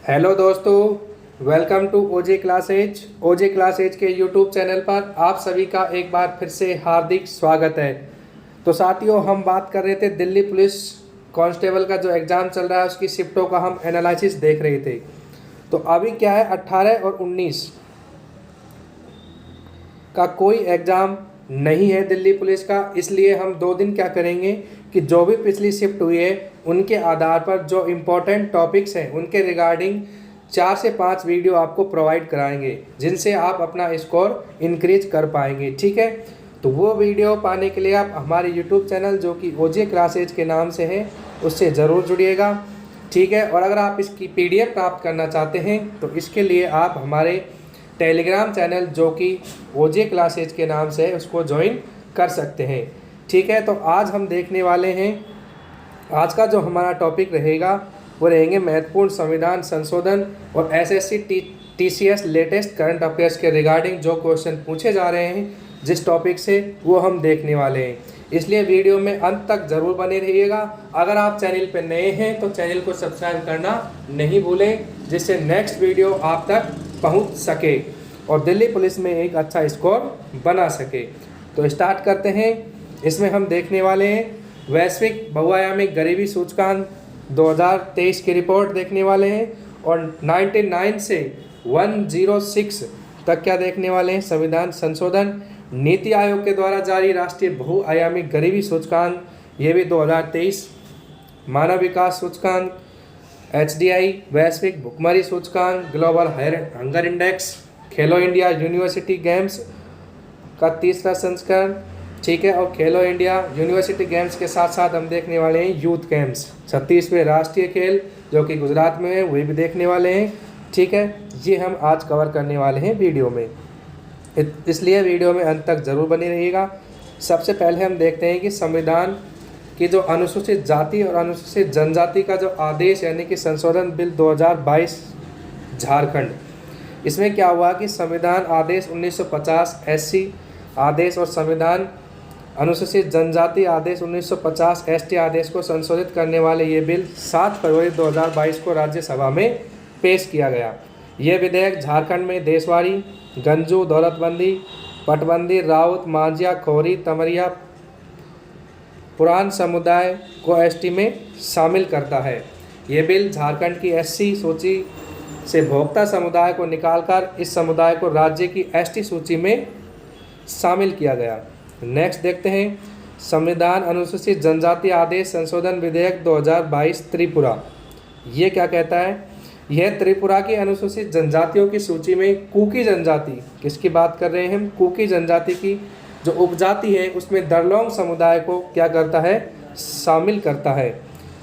Hello दोस्तों, welcome to ओजे classes. ओजे क्लासेज के यूट्यूब चैनल पर आप सभी का एक बार फिर से हार्दिक स्वागत है। तो साथियों, हम बात कर रहे थे दिल्ली पुलिस कांस्टेबल का जो एग्ज़ाम चल रहा है उसकी शिफ्टों का हम एनालिसिस देख रहे थे। तो अभी क्या है, 18 और 19 का कोई एग्ज़ाम नहीं है दिल्ली पुलिस का, इसलिए हम 2 दिन क्या करेंगे कि जो भी पिछली शिफ्ट हुई है उनके आधार पर जो इम्पोर्टेंट टॉपिक्स हैं उनके रिगार्डिंग 4 से 5 वीडियो आपको प्रोवाइड कराएंगे, जिनसे आप अपना स्कोर इंक्रीज कर पाएंगे। ठीक है, तो वो वीडियो पाने के लिए आप हमारे यूट्यूब चैनल जो कि ओजे क्लासेज के नाम से है उससे ज़रूर जुड़िएगा। ठीक है, और अगर आप इसकी PDF प्राप्त करना चाहते हैं तो इसके लिए आप हमारे टेलीग्राम चैनल जो कि ओजे क्लासेज के नाम से है उसको ज्वाइन कर सकते हैं। ठीक है, तो आज हम देखने वाले हैं, आज का जो हमारा टॉपिक रहेगा वो रहेंगे महत्वपूर्ण संविधान संशोधन और SSC TCS latest current affairs के रिगार्डिंग जो क्वेश्चन पूछे जा रहे हैं जिस टॉपिक से, वो हम देखने वाले हैं। इसलिए वीडियो में अंत तक ज़रूर बने रहिएगा। अगर आप चैनल पर नए हैं तो चैनल को सब्सक्राइब करना नहीं भूलें, जिससे नेक्स्ट वीडियो आप तक पहुंच सके और दिल्ली पुलिस में एक अच्छा स्कोर बना सके। तो स्टार्ट करते हैं। इसमें हम देखने वाले हैं वैश्विक बहुआयामी गरीबी सूचकांक 2023 की रिपोर्ट देखने वाले हैं और 99 से 106 तक क्या देखने वाले हैं, संविधान संशोधन, नीति आयोग के द्वारा जारी राष्ट्रीय बहुआयामी गरीबी सूचकांक ये भी 2023, मानव विकास सूचकांक, HDI वैश्विक भुखमरी सूचकांक, ग्लोबल हंगर इंडेक्स, खेलो इंडिया यूनिवर्सिटी गेम्स का 3रा संस्करण। ठीक है, और खेलो इंडिया यूनिवर्सिटी गेम्स के साथ साथ हम देखने वाले हैं यूथ गेम्स, 36वें राष्ट्रीय खेल जो कि गुजरात में है, वही भी देखने वाले हैं। ठीक है, ये हम आज कवर करने वाले हैं वीडियो में, इसलिए वीडियो में अंत तक ज़रूर बने रहिएगा। सबसे पहले हम देखते हैं कि संविधान की जो अनुसूचित जाति और अनुसूचित जनजाति का जो आदेश यानी कि संशोधन बिल 2022 झारखंड, इसमें क्या हुआ कि संविधान आदेश 1950 SC आदेश और संविधान अनुसूचित जनजाति आदेश 1950 ST आदेश को संशोधित करने वाले ये बिल 7 फरवरी 2022 को राज्यसभा में पेश किया गया। ये विधेयक झारखंड में देशवाड़ी, गंजू, दौलतबंदी, पटबंदी, राउत, मांझिया, खोरी, तमरिया, पुरान समुदाय को ST में शामिल करता है। ये बिल झारखंड की SC सूची से भोक्ता समुदाय को निकालकर इस समुदाय को राज्य की ST सूची में शामिल किया गया। नेक्स्ट देखते हैं संविधान अनुसूचित जनजाति आदेश संशोधन विधेयक 2022 त्रिपुरा। ये क्या कहता है, यह त्रिपुरा की अनुसूचित जनजातियों की सूची में कुकी जनजाति, किसकी बात कर रहे हैं हम, कुकी जनजाति की जो उपजाति है उसमें दरलोंग समुदाय को क्या करता है, शामिल करता है।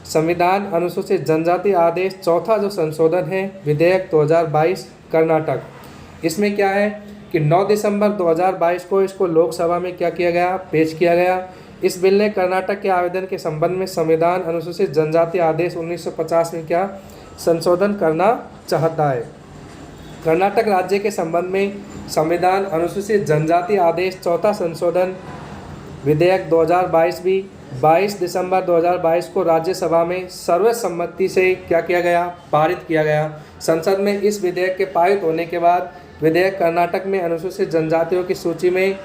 संविधान अनुसूचित जनजाति आदेश 4था जो संशोधन है विधेयक 2022 कर्नाटक, इसमें क्या है कि 9 दिसंबर 2022 को इसको लोकसभा में क्या किया गया, पेश किया गया। इस बिल ने कर्नाटक के आवेदन के संबंध में संविधान अनुसूचित जनजाति आदेश 1950 में क्या संशोधन करना चाहता है। कर्नाटक राज्य के संबंध में संविधान अनुसूचित जनजाति आदेश 4था संशोधन विधेयक 2022 भी 22 दिसंबर 2022 को राज्यसभा में सर्वसम्मति से क्या किया गया, पारित किया गया। संसद में इस विधेयक के पारित होने के बाद विधेयक कर्नाटक में अनुसूचित जनजातियों की सूची में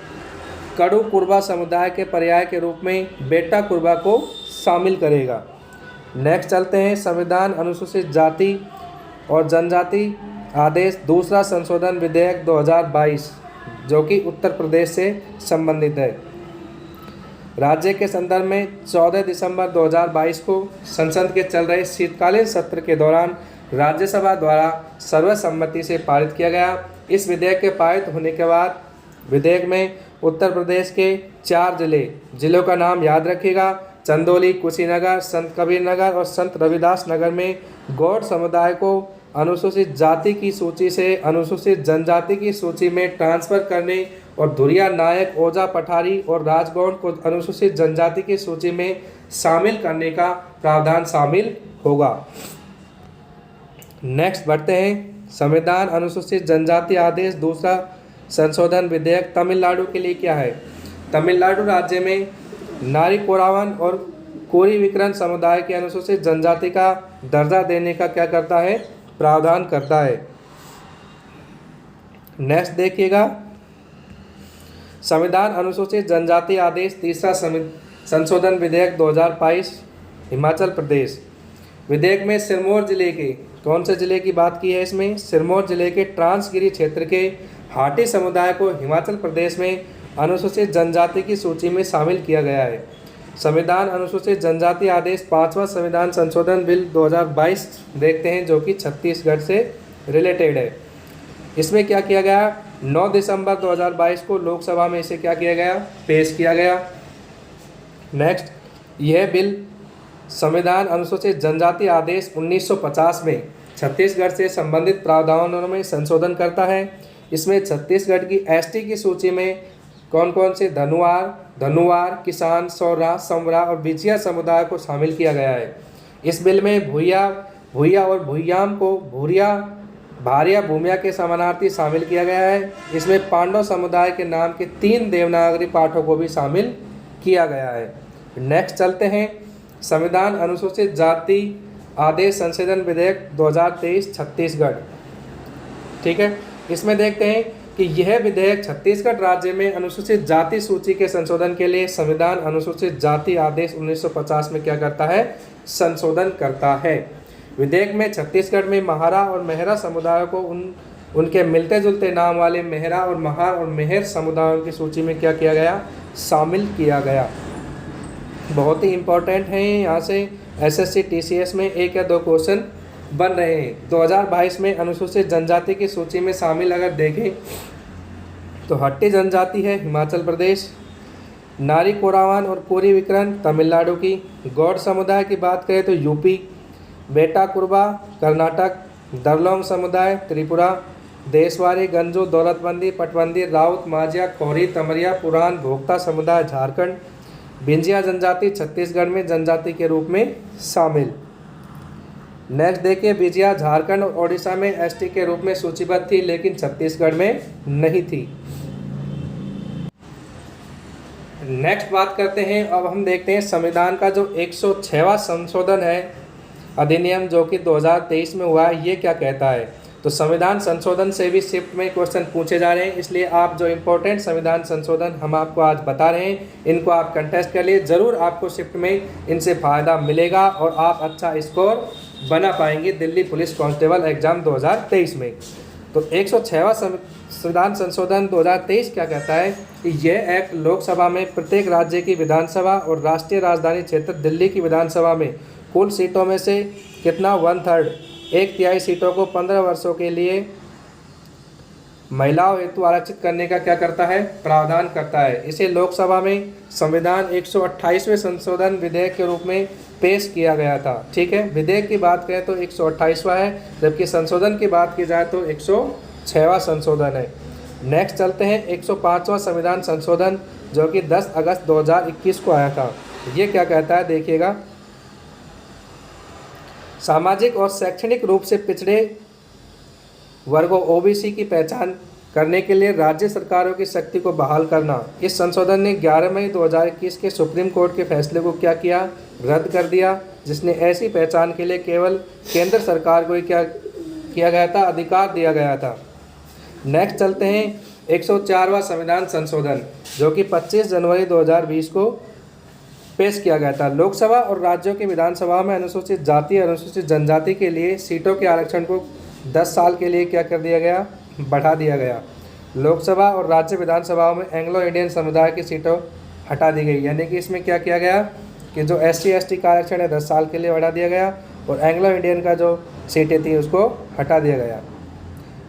कड़ू कुर्बा समुदाय के पर्याय के रूप में बेटा कुर्बा को शामिल करेगा। नेक्स्ट चलते हैं संविधान अनुसूचित जाति और जनजाति आदेश 2रा संशोधन विधेयक 2022 जो कि उत्तर प्रदेश से संबंधित है। राज्य के संदर्भ में 14 दिसंबर 2022 को संसद के चल रहे शीतकालीन सत्र के दौरान राज्यसभा द्वारा सर्वसम्मति से पारित किया गया। इस विधेयक के पारित होने के बाद विधेयक में उत्तर प्रदेश के 4 जिलों का नाम याद रखिएगा, चंदौली, कुशीनगर, संत कबीर नगर और संत रविदास नगर में गौड़ समुदाय को अनुसूचित जाति की सूची से अनुसूचित जनजाति की सूची में ट्रांसफ़र करने और धुरिया, नायक, ओझा, पठारी और राजगौड़ को अनुसूचित जनजाति की सूची में शामिल करने का प्रावधान शामिल होगा। नेक्स्ट बढ़ते हैं संविधान अनुसूचित जनजाति आदेश 2रा संशोधन विधेयक तमिलनाडु के लिए क्या है। तमिलनाडु राज्य में नारी कोरावन और कोरी विकरण समुदाय के अनुसूचित जनजाति का दर्जा देने का क्या करता है, प्रावधान करता है। नेक्स्ट देखिएगा, संविधान अनुसूचित जनजाति आदेश तीसरा संशोधन विधेयक 2022 हिमाचल प्रदेश। विधेयक में सिरमौर जिले के कौन से जिले की बात की है? इसमें सिरमौर जिले के ट्रांसगिरी क्षेत्र के हाटी समुदाय को हिमाचल प्रदेश में अनुसूचित जनजाति की सूची में शामिल किया गया है। संविधान अनुसूचित जनजाति आदेश 5वां संविधान संशोधन बिल 2022 देखते हैं, जो कि छत्तीसगढ़ से रिलेटेड है। इसमें क्या किया गया? 9 दिसंबर 2022 को लोकसभा में इसे क्या किया गया? पेश किया गया। नेक्स्ट, यह बिल संविधान अनुसूचित जनजाति आदेश 1950 में छत्तीसगढ़ से संबंधित प्रावधानों में संशोधन करता है। इसमें छत्तीसगढ़ की एसटी की सूची में कौन कौन से धनुवार, किसान, सौरा, समरा और बिजिया समुदाय को शामिल किया गया है। इस बिल में भूया और भूयाम को भूरिया, भारिया, भूमिया के समानार्थी शामिल किया गया है। इसमें पांडव समुदाय के नाम के 3 देवनागरी पाठों को भी शामिल किया गया है। नेक्स्ट चलते हैं, संविधान अनुसूचित जाति आदेश संशोधन विधेयक 2023 छत्तीसगढ़। ठीक है, इसमें देखते हैं कि यह विधेयक छत्तीसगढ़ राज्य में अनुसूचित जाति सूची के संशोधन के लिए संविधान अनुसूचित जाति आदेश 1950 में क्या करता है? संशोधन करता है। विधेयक में छत्तीसगढ़ में महारा और मेहरा समुदायों को उनके मिलते जुलते नाम वाले मेहरा और महार और मेहर समुदायों की सूची में क्या किया गया? शामिल किया गया। बहुत ही इम्पोर्टेंट है, यहाँ से एसएससी टीसीएस में 1 या 2 क्वेश्चन बन रहे हैं। 2022 में अनुसूचित जनजाति की सूची में शामिल अगर देखें तो हट्टी जनजाति है हिमाचल प्रदेश, नारी कोरावान और कोरी विकरण तमिलनाडु की, गौड़ समुदाय की बात करें तो यूपी, बेटा कुरबा कर्नाटक, दरलोंग समुदाय त्रिपुरा, देशवारी, गंजू, दौलतबंदी, पटबंदी, राउत, माझिया, कौरी, तमरिया, पुरान, भोक्ता समुदाय झारखंड, बिंजिया जनजाति छत्तीसगढ़ में जनजाति के रूप में शामिल। नेक्स्ट देखिए, बिजिया झारखंड और ओडिशा में एसटी के रूप में सूचीबद्ध थी, लेकिन छत्तीसगढ़ में नहीं थी। नेक्स्ट बात करते हैं, अब हम देखते हैं संविधान का जो 106वां संशोधन है अधिनियम, जो कि 2023 में हुआ है, ये क्या कहता है। तो संविधान संशोधन से भी शिफ्ट में क्वेश्चन पूछे जा रहे हैं, इसलिए आप जो इम्पोर्टेंट संविधान संशोधन हम आपको आज बता रहे हैं, इनको आप कंटेस्ट कर लिए, ज़रूर आपको शिफ्ट में इनसे फ़ायदा मिलेगा और आप अच्छा स्कोर बना पाएंगे दिल्ली पुलिस कांस्टेबल एग्जाम 2023 में। तो 106वां संविधान संशोधन 2023 क्या कहता है कि यह एक्ट लोकसभा में प्रत्येक राज्य की विधानसभा और राष्ट्रीय राजधानी क्षेत्र दिल्ली की विधानसभा में कुल सीटों में से कितना 1/3 1/3 सीटों को 15 वर्षों के लिए महिलाओं हेतु आरक्षित करने का क्या करता है? प्रावधान करता है। इसे लोकसभा में संविधान 128वें संशोधन विधेयक के रूप में पेश किया गया था। ठीक है, विधेयक की बात करें तो 128वां है, जबकि संशोधन की बात की जाए तो 106वां संशोधन है। नेक्स्ट चलते हैं 105वां संविधान संशोधन, जो कि 10 अगस्त 2021 को आया था। ये क्या कहता है देखिएगा, सामाजिक और शैक्षणिक रूप से पिछड़े वर्गों ओबीसी की पहचान करने के लिए राज्य सरकारों की शक्ति को बहाल करना। इस संशोधन ने 11 मई 2021 के सुप्रीम कोर्ट के फैसले को क्या किया? रद्द कर दिया, जिसने ऐसी पहचान के लिए केवल केंद्र सरकार को ही क्या किया गया था? अधिकार दिया गया था। नेक्स्ट चलते हैं 104वां संविधान संशोधन, जो कि 25 जनवरी 2020 को पेश किया गया था। लोकसभा और राज्यों की विधानसभा में अनुसूचित जाति और अनुसूचित जनजाति के लिए सीटों के आरक्षण को 10 साल के लिए क्या कर दिया गया? बढ़ा दिया गया। लोकसभा और राज्य विधानसभाओं में एंग्लो इंडियन समुदाय की सीटों हटा दी गई, यानी कि इसमें क्या किया गया कि जो SC ST का आरक्षण है 10 साल के लिए बढ़ा दिया गया और एंग्लो इंडियन का जो सीटें थी उसको हटा दिया गया।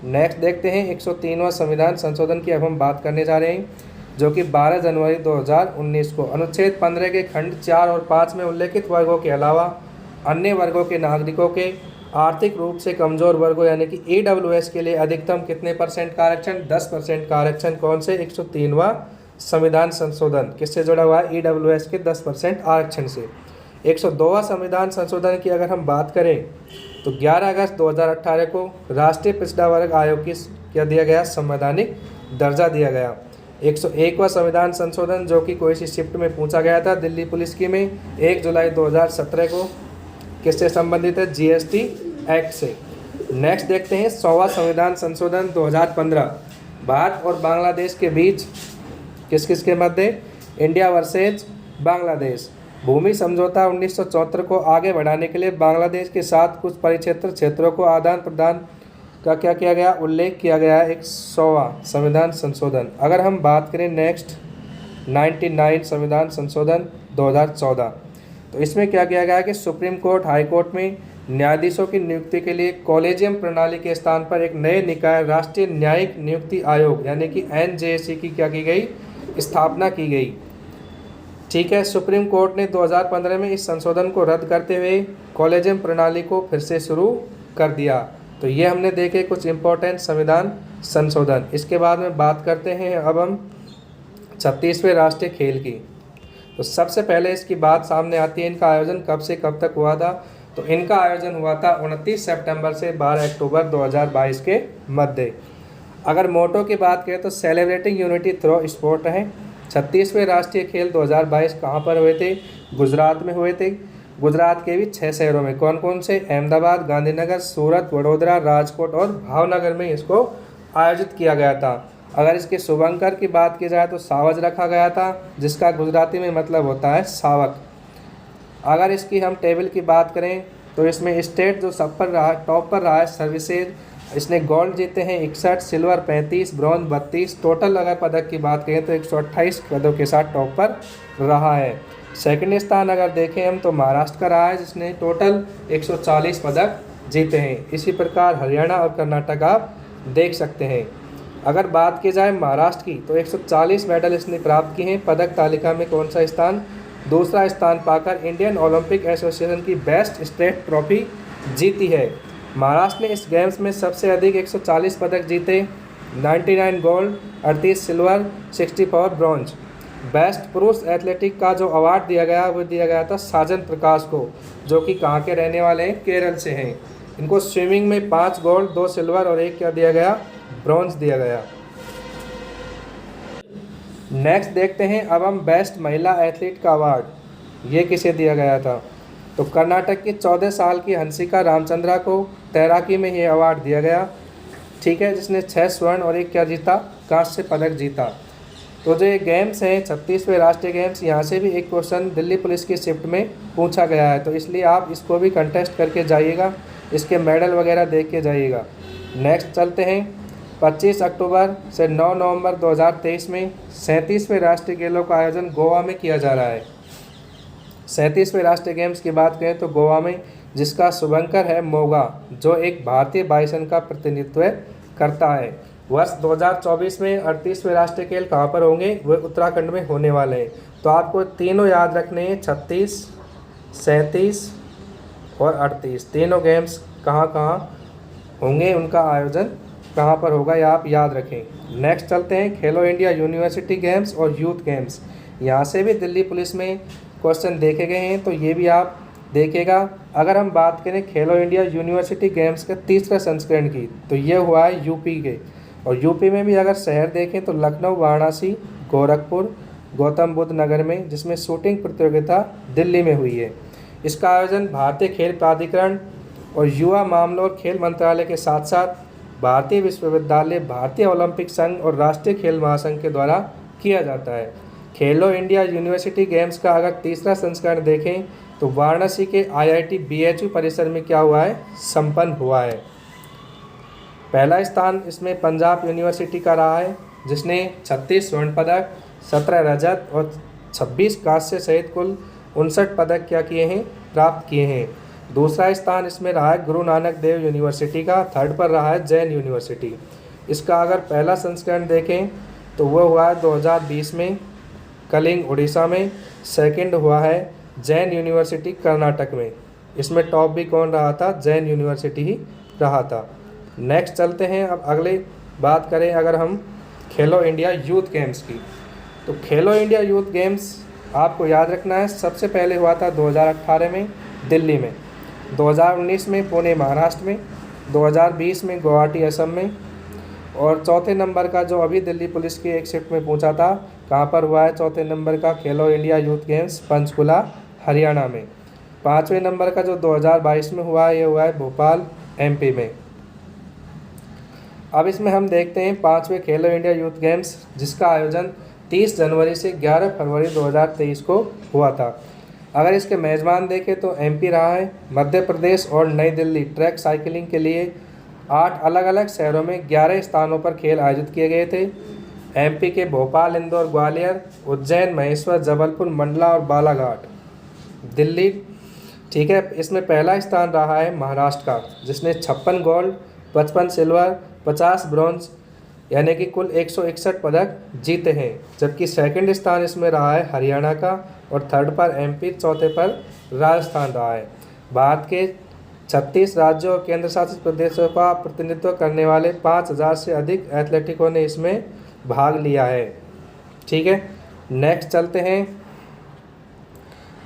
नेक्स्ट देखते हैं 103वां संविधान संशोधन की अब हम बात करने जा रहे हैं, जो कि 12 जनवरी 2019 को अनुच्छेद 15 के खंड 4 और 5 में उल्लेखित वर्गों के अलावा अन्य वर्गों के नागरिकों के आर्थिक रूप से कमज़ोर वर्गों यानी कि EWS के लिए अधिकतम कितने % का आरक्षण? 10% का आरक्षण। कौन से? 103वां संविधान संशोधन किससे जुड़ा हुआ है? EWS के 10% आरक्षण से। 102वां संविधान संशोधन की अगर हम बात करें तो 11 अगस्त 2018 को राष्ट्रीय पिछड़ा वर्ग आयोग की क्या दिया गया? संवैधानिक दर्जा दिया गया। 101वां संविधान संशोधन, जो कि कोई सी शिफ्ट में पूछा गया था दिल्ली पुलिस की में, 1 जुलाई 2017 को किससे संबंधित है? GST एक्ट से। नेक्स्ट देखते हैं 100वां संविधान संशोधन 2015। भारत और बांग्लादेश के बीच किस किस के मध्य? India versus Bangladesh. भूमि समझौता 1974 को आगे बढ़ाने के लिए बांग्लादेश के साथ कुछ परिक्षेत्र क्षेत्रों को आदान प्रदान का क्या किया गया? उल्लेख किया गया है। एक 100वां संविधान संशोधन। अगर हम बात करें नेक्स्ट 99 संविधान संशोधन 2014, तो इसमें क्या किया गया है कि सुप्रीम कोर्ट, हाई कोर्ट में न्यायाधीशों की नियुक्ति के लिए कॉलेजियम प्रणाली के स्थान पर एक नए निकाय राष्ट्रीय न्यायिक नियुक्ति आयोग यानी कि NJC की क्या की गई? स्थापना की गई। ठीक है, सुप्रीम कोर्ट ने 2015 में इस संशोधन को रद्द करते हुए कॉलेजियम प्रणाली को फिर से शुरू कर दिया। तो ये हमने देखे कुछ इंपॉर्टेंट संविधान संशोधन। इसके बाद में बात करते हैं अब हम 36वें राष्ट्रीय खेल की। तो सबसे पहले इसकी बात सामने आती है, इनका आयोजन कब से कब तक हुआ था? तो इनका आयोजन हुआ था 29 सितंबर से 12 अक्टूबर 2022 के मध्य। अगर मोटो की बात करें तो सेलिब्रेटिंग यूनिटी थ्रू स्पोर्ट है। 36वें राष्ट्रीय खेल 2022 कहाँ पर हुए थे? गुजरात में हुए थे। गुजरात के भी 6 शहरों में। कौन कौन से? अहमदाबाद, गांधीनगर, सूरत, वडोदरा, राजकोट और भावनगर में इसको आयोजित किया गया था। अगर इसके शुभंकर की बात की जाए तो सावज रखा गया था, जिसका गुजराती में मतलब होता है सावक। अगर इसकी हम टेबल की बात करें तो इसमें स्टेट जो सब पर रहा, टॉप पर रहा है सर्विसेज, इसने गोल्ड जीते हैं 61, सिल्वर 35, ब्रॉन्ज 32। टोटल अगर पदक की बात करें तो 128 पदकों के साथ टॉप पर रहा है। सेकंड स्थान अगर देखें हम तो महाराष्ट्र का रहा है, जिसने टोटल 140 पदक जीते हैं। इसी प्रकार हरियाणा और कर्नाटक आप देख सकते हैं। अगर बात की जाए महाराष्ट्र की तो 140 मेडल इसने प्राप्त किए हैं। पदक तालिका में कौन सा स्थान? दूसरा स्थान पाकर इंडियन ओलंपिक एसोसिएशन की बेस्ट स्टेट ट्रॉफी जीती है। महाराष्ट्र ने इस गेम्स में सबसे अधिक 140 पदक जीते, 99 गोल्ड, 38 सिल्वर, 64 ब्रॉन्ज। बेस्ट पुरुष एथलेटिक का जो अवार्ड दिया गया वो दिया गया था साजन प्रकाश को, जो कि कहाँ के रहने वाले हैं? केरल से हैं। इनको स्विमिंग में 5 गोल्ड, 2 सिल्वर और 1 क्या दिया गया? ब्रॉन्ज दिया गया। नेक्स्ट देखते हैं अब हम बेस्ट महिला एथलीट का अवार्ड। ये किसे दिया गया था? तो कर्नाटक की 14 साल की हंसिका रामचंद्रा को तैराकी में ये अवार्ड दिया गया। ठीक है, जिसने 6 स्वर्ण और 1 क्या जीता? कांस्य पदक जीता। तो जो ये गेम्स हैं 36वें राष्ट्रीय गेम्स, यहाँ से भी एक क्वेश्चन दिल्ली पुलिस की शिफ्ट में पूछा गया है, तो इसलिए आप इसको भी कंटेस्ट करके जाइएगा, इसके मेडल वगैरह देख के जाइएगा। नेक्स्ट चलते हैं 25 अक्टूबर से 9 नवंबर 2023 में 37वें राष्ट्रीय खेलों का आयोजन गोवा में किया जा रहा है। 37वें राष्ट्रीय गेम्स की बात करें तो गोवा में, जिसका शुभंकर है मोगा, जो एक भारतीय बाइसन का प्रतिनिधित्व करता है। वर्ष 2024 में 38वें राष्ट्रीय खेल कहाँ पर होंगे? वे उत्तराखंड में होने वाले हैं। तो आपको तीनों याद रखने हैं, 36, 37 और 38। तीनों गेम्स कहाँ कहाँ होंगे, उनका आयोजन कहाँ पर होगा, ये आप याद रखें। नेक्स्ट चलते हैं खेलो इंडिया यूनिवर्सिटी गेम्स और यूथ गेम्स। यहाँ से भी दिल्ली पुलिस में क्वेश्चन देखे गए हैं, तो ये भी आप देखिएगा। अगर हम बात करें खेलो इंडिया यूनिवर्सिटी गेम्स के तीसरे संस्करण की, तो ये हुआ है यूपी के। और यूपी में भी अगर शहर देखें तो लखनऊ, वाराणसी, गोरखपुर, गौतम बुद्ध नगर में, जिसमें शूटिंग प्रतियोगिता दिल्ली में हुई है। इसका आयोजन भारतीय खेल प्राधिकरण और युवा मामलों और खेल मंत्रालय के साथ साथ भारतीय विश्वविद्यालय, भारतीय ओलंपिक संघ और राष्ट्रीय खेल महासंघ के द्वारा किया जाता है। खेलो इंडिया यूनिवर्सिटी गेम्स का अगर तीसरा संस्करण देखें तो वाराणसी के IIT BHU परिसर में क्या हुआ है? संपन्न हुआ है। पहला स्थान इसमें पंजाब यूनिवर्सिटी का रहा है, जिसने 36 स्वर्ण पदक, 17 रजत और 26 कांस्य सहित कुल 59 पदक क्या किए हैं? प्राप्त किए हैं। दूसरा स्थान इसमें रहा है गुरु नानक देव यूनिवर्सिटी का। थर्ड पर रहा है जैन यूनिवर्सिटी। इसका अगर पहला संस्करण देखें तो वह हुआ है 2020 में कलिंग उड़ीसा में। सेकंड हुआ है जैन यूनिवर्सिटी कर्नाटक में। इसमें टॉप भी कौन रहा था? जैन यूनिवर्सिटी ही रहा था। नेक्स्ट चलते हैं, अब अगले बात करें अगर हम खेलो इंडिया यूथ गेम्स की, तो खेलो इंडिया यूथ गेम्स आपको याद रखना है, सबसे पहले हुआ था 2018 में दिल्ली में, 2019 में पुणे महाराष्ट्र में, 2020 में गुवाहाटी असम में, और चौथे नंबर का जो अभी दिल्ली पुलिस की एक शिफ्ट में पूछा था, कहाँ पर हुआ है चौथे नंबर का खेलो India youth games? Panchkula Haryana में। पाँचवें नंबर का जो 2022 में हुआ है, ये हुआ है भोपाल MP में। अब इसमें हम देखते हैं 5वें खेलो इंडिया यूथ गेम्स, जिसका आयोजन 30 जनवरी से 11 फरवरी 2023 को हुआ था। अगर इसके मेज़बान देखें तो एमपी रहा है। मध्य प्रदेश और नई दिल्ली ट्रैक साइकिलिंग के लिए 8 अलग अलग शहरों में 11 स्थानों पर खेल आयोजित किए गए थे। एमपी के भोपाल, इंदौर, ग्वालियर, उज्जैन, महेश्वर, जबलपुर, मंडला और बालाघाट। दिल्ली, ठीक है, इसमें पहला स्थान रहा है महाराष्ट्र का, जिसने 56 गोल्ड, 55 सिल्वर, 50 ब्रॉन्ज यानी कि कुल 161 पदक जीते हैं। जबकि सेकंड स्थान इसमें रहा है हरियाणा का और थर्ड पर एमपी, चौथे पर राजस्थान रहा है। भारत के 36 राज्यों और केंद्र शासित प्रदेशों का प्रतिनिधित्व करने वाले 5000 से अधिक एथलेटिकों ने इसमें भाग लिया है। ठीक है, नेक्स्ट चलते हैं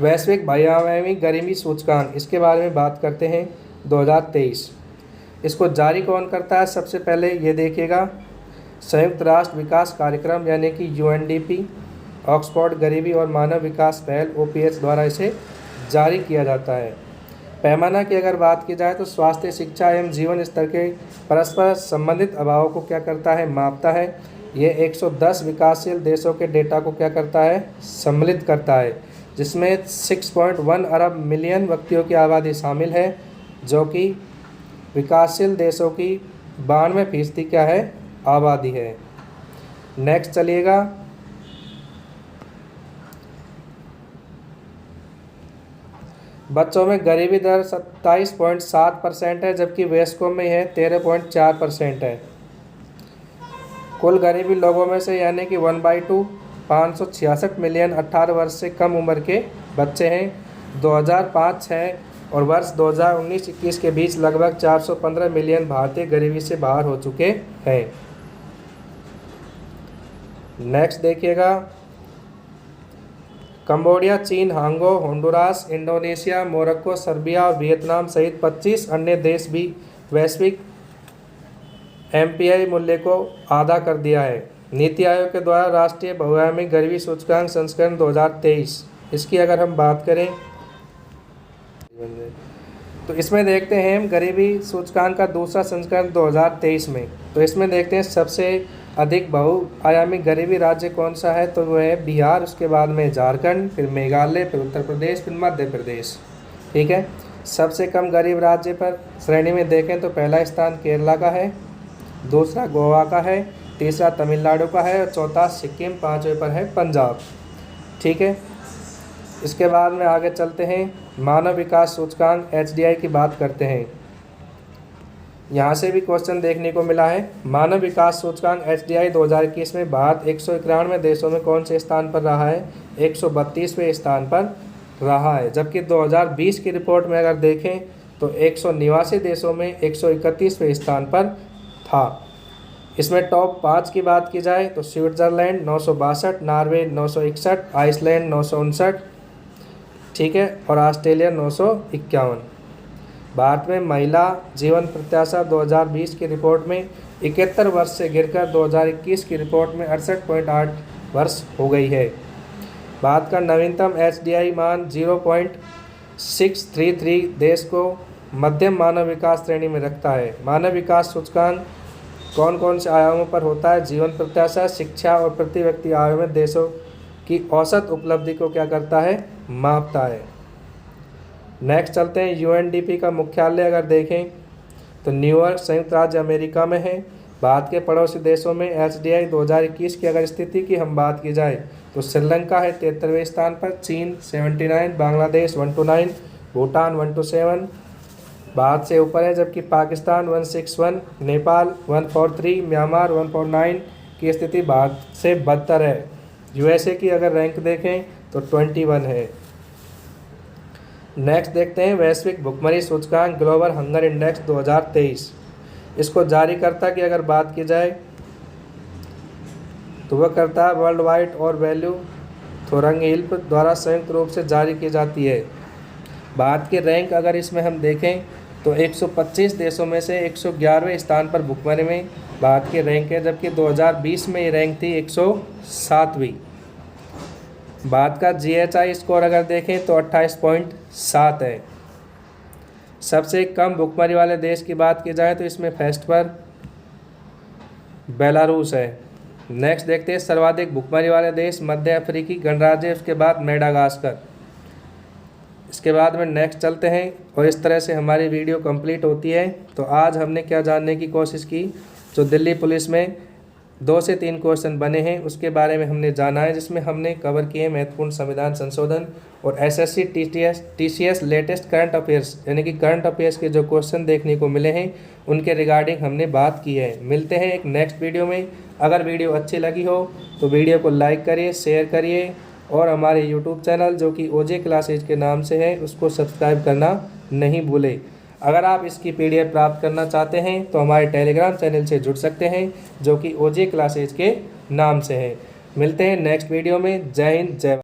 वैश्विक व्यायामी गरीबी सूचकांक, इसके बारे में बात करते हैं। 2023 इसको जारी कौन करता है? सबसे पहले ये देखिएगा, संयुक्त राष्ट्र विकास कार्यक्रम यानी कि यूएनडीपी, ऑक्सफोर्ड गरीबी और मानव विकास पहल ओपीएच द्वारा इसे जारी किया जाता है। पैमाना की अगर बात की जाए तो स्वास्थ्य, शिक्षा एवं जीवन स्तर के परस्पर संबंधित अभावों को क्या करता है? मापता है। ये 110 विकासशील देशों के डेटा को क्या करता है? सम्मिलित करता है, जिसमें 6.1 अरब मिलियन व्यक्तियों की आबादी शामिल है, जो कि विकासशील देशों की 92% क्या है? आबादी है। नेक्स्ट चलिएगा, बच्चों में गरीबी दर 27.7% है, जबकि वयस्कों में यह 13.4% है। कुल गरीबी लोगों में से यानी कि 1/2 566 मिलियन 18 वर्ष से कम उम्र के बच्चे हैं। 2005-06 और वर्ष 2019-21 के बीच लगभग 415 मिलियन भारतीय गरीबी से बाहर हो चुके हैं। नेक्स्ट देखिएगा, कंबोडिया, चीन, हांगो, होंडुरास, इंडोनेशिया, मोरक्को, सर्बिया और वियतनाम सहित 25 अन्य देश भी वैश्विक एमपीआई मूल्य को आधा कर दिया है। नीति आयोग के द्वारा राष्ट्रीय बहुआयामी गरीबी सूचकांक संस्करण 2023, इसकी अगर हम बात करें तो इसमें देखते हैं हम गरीबी सूचकांक का दूसरा संस्करण 2023 में। तो इसमें देखते हैं सबसे अधिक बहुआयामी गरीबी राज्य कौन सा है? तो वो है बिहार, उसके बाद में झारखंड, फिर मेघालय, फिर उत्तर प्रदेश, फिर मध्य प्रदेश। ठीक है, सबसे कम गरीब राज्य पर श्रेणी में देखें तो पहला स्थान केरला का है, दूसरा गोवा का है, तीसरा तमिलनाडु का है और चौथा सिक्किम, पाँचवें पर है पंजाब। ठीक है, इसके बाद में आगे चलते हैं, मानव विकास सूचकांक HDI की बात करते हैं। यहाँ से भी क्वेश्चन देखने को मिला है। मानव विकास सूचकांक HDI 2021 में भारत 191 देशों में कौन से स्थान पर रहा है? 132वें स्थान पर रहा है। जबकि 2020 की रिपोर्ट में अगर देखें तो 189 देशों में 131वें स्थान पर था। इसमें टॉप 5 की बात की जाए तो स्विट्ज़रलैंड 962, नॉर्वे 961, आइसलैंड 959, ठीक है, और ऑस्ट्रेलिया 951। भारत में महिला जीवन प्रत्याशा 2020 की रिपोर्ट में 71 वर्ष से गिरकर 2021 की रिपोर्ट में 68.8 वर्ष हो गई है। भारत का नवीनतम HDI मान 0.633 देश को मध्यम मानव विकास श्रेणी में रखता है। मानव विकास सूचकांक कौन कौन से आयामों पर होता है? जीवन प्रत्याशा, शिक्षा और प्रति व्यक्ति आय में देशों की औसत उपलब्धि को क्या करता है? मापता है। नेक्स्ट चलते हैं, UNDP का मुख्यालय अगर देखें तो न्यूयॉर्क, संयुक्त राज्य अमेरिका में है। भारत के पड़ोसी देशों में HDI 2021 की अगर स्थिति की हम बात की जाए तो श्रीलंका है 73वें स्थान पर, चीन 79, बांग्लादेश 129, भूटान 127 भारत से ऊपर है, जबकि पाकिस्तान 161, नेपाल 143, म्यांमार 149 की स्थिति भारत से बदतर है। USA की अगर रैंक देखें तो 21 है। नेक्स्ट देखते हैं वैश्विक भुखमरी सूचकांक ग्लोबल हंगर इंडेक्स 2023। इसको जारी करता की अगर बात की जाए तो वह करता है वर्ल्ड वाइड और वैल्यू थोरंगिल्प द्वारा संयुक्त रूप से जारी की जाती है। भारत की रैंक अगर इसमें हम देखें तो 125 देशों में से 111वें स्थान पर भुखमरी में भारत की रैंक है, जबकि 2020 में ये रैंक थी 107वीं। भारत का GHI स्कोर अगर देखें तो 28.7 है। सबसे कम भुखमरी वाले देश की बात की जाए तो इसमें फर्स्ट पर बेलारूस है। नेक्स्ट देखते हैं सर्वाधिक भुखमरी वाले देश मध्य अफ्रीकी गणराज्य, उसके बाद मेडागास्कर। इसके बाद में नेक्स्ट चलते हैं और इस तरह से हमारी वीडियो कंप्लीट होती है। तो आज हमने क्या जानने की कोशिश की, जो दिल्ली पुलिस में 2 से 3 क्वेश्चन बने हैं उसके बारे में हमने जाना है, जिसमें हमने कवर किए महत्वपूर्ण संविधान संशोधन और SSC TCS latest current affairs, यानी कि करंट अफेयर्स के जो क्वेश्चन देखने को मिले हैं उनके रिगार्डिंग हमने बात की है। मिलते हैं एक नेक्स्ट वीडियो में। अगर वीडियो अच्छी लगी हो तो वीडियो को लाइक करिए, शेयर करिए और हमारे यूट्यूब चैनल जो कि ओजे क्लासेज के नाम से है उसको सब्सक्राइब करना नहीं भूलें। अगर आप इसकी पीडीएफ प्राप्त करना चाहते हैं तो हमारे टेलीग्राम चैनल से जुड़ सकते हैं जो कि ओजे क्लासेज के नाम से है। मिलते हैं नेक्स्ट वीडियो में। जय हिंद, जय भारत।